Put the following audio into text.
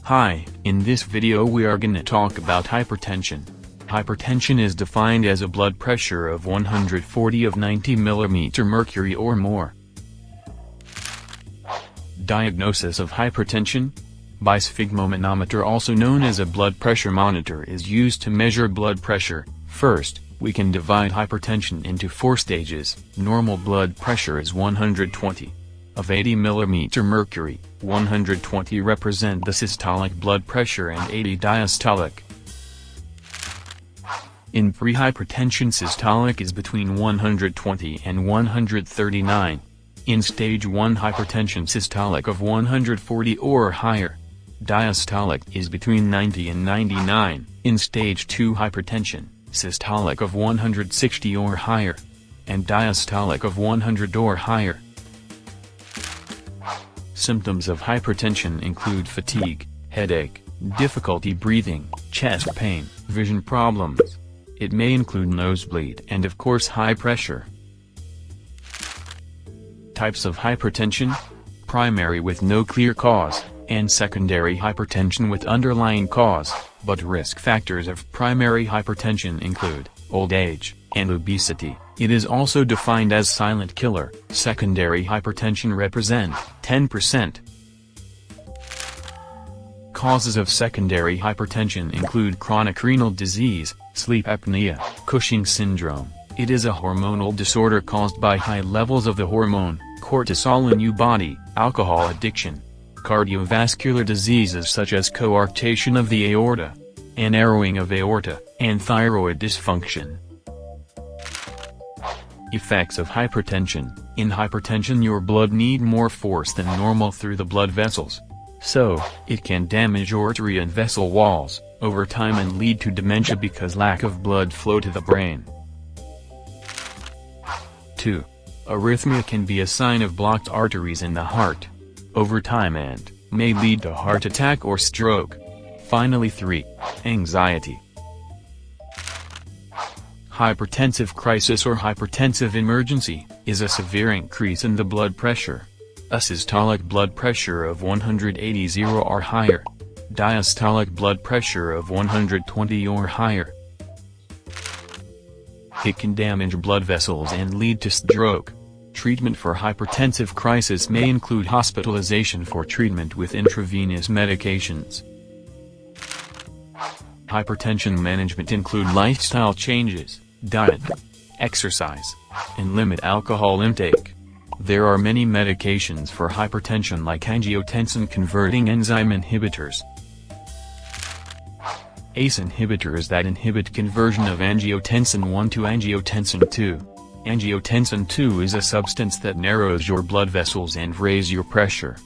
Hi, in this video we are gonna talk about hypertension. Hypertension is defined as a blood pressure of 140 of 90 mm mercury or more. Diagnosis of hypertension by sphygmomanometer, also known as a blood pressure monitor, is used to measure blood pressure. First, we can divide hypertension into 4 stages. Normal blood pressure is 120 of 80 mm mercury, 120 represent the systolic blood pressure and 80 diastolic. In prehypertension, systolic is between 120 and 139. In stage 1 hypertension, systolic of 140 or higher. Diastolic is between 90 and 99. In stage 2 hypertension, systolic of 160 or higher, and diastolic of 100 or higher. Symptoms of hypertension include fatigue, headache, difficulty breathing, chest pain, vision problems. It may include nosebleed and of course high pressure. Types of hypertension: primary with no clear cause, and secondary hypertension with underlying cause, but risk factors of primary hypertension include old age and obesity. It is also defined as silent killer. Secondary hypertension represent 10%. Causes of secondary hypertension include chronic renal disease, sleep apnea, Cushing's syndrome. It is a hormonal disorder caused by high levels of the hormone cortisol in your body, alcohol addiction, cardiovascular diseases such as coarctation of the aorta, a narrowing of aorta, and thyroid dysfunction. Effects of hypertension: in hypertension, your blood need more force than normal through the blood vessels. So, it can damage artery and vessel walls over time and lead to dementia because lack of blood flow to the brain. 2. Arrhythmia can be a sign of blocked arteries in the heart over time and may lead to heart attack or stroke. Finally, 3. Anxiety. Hypertensive crisis or hypertensive emergency is a severe increase in the blood pressure. A systolic blood pressure of 180 or higher. Diastolic blood pressure of 120 or higher. It can damage blood vessels and lead to stroke. Treatment for hypertensive crisis may include hospitalization for treatment with intravenous medications. Hypertension management include lifestyle changes, diet, exercise, and limit alcohol intake. There are many medications for hypertension like angiotensin-converting enzyme inhibitors, ACE inhibitors that inhibit conversion of angiotensin 1 to angiotensin 2. Angiotensin 2 is a substance that narrows your blood vessels and raises your pressure.